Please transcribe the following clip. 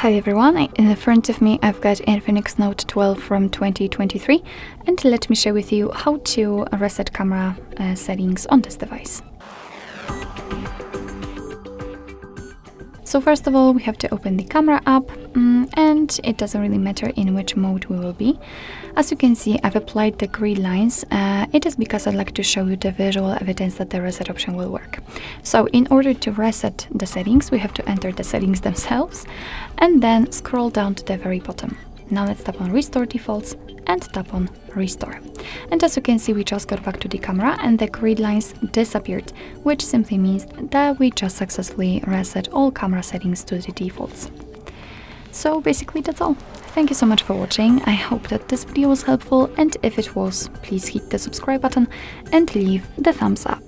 Hi everyone, in the front of me I've got INFINIX Note 12 from 2023, and let me share with you how to reset camera settings on this device. So first of all, we have to open the camera app, and it doesn't really matter in which mode we will be. As you can see, I've applied the grid lines. It is because I'd like to show you the visual evidence that the reset option will work. So in order to reset the settings, we have to enter the settings themselves and then scroll down to the very bottom. Now let's tap on Restore Defaults and tap on Restore. And as you can see, we just got back to the camera and the grid lines disappeared, which simply means that we just successfully reset all camera settings to the defaults. So basically that's all. Thank you so much for watching. I hope that this video was helpful, and if it was, please hit the subscribe button and leave the thumbs up.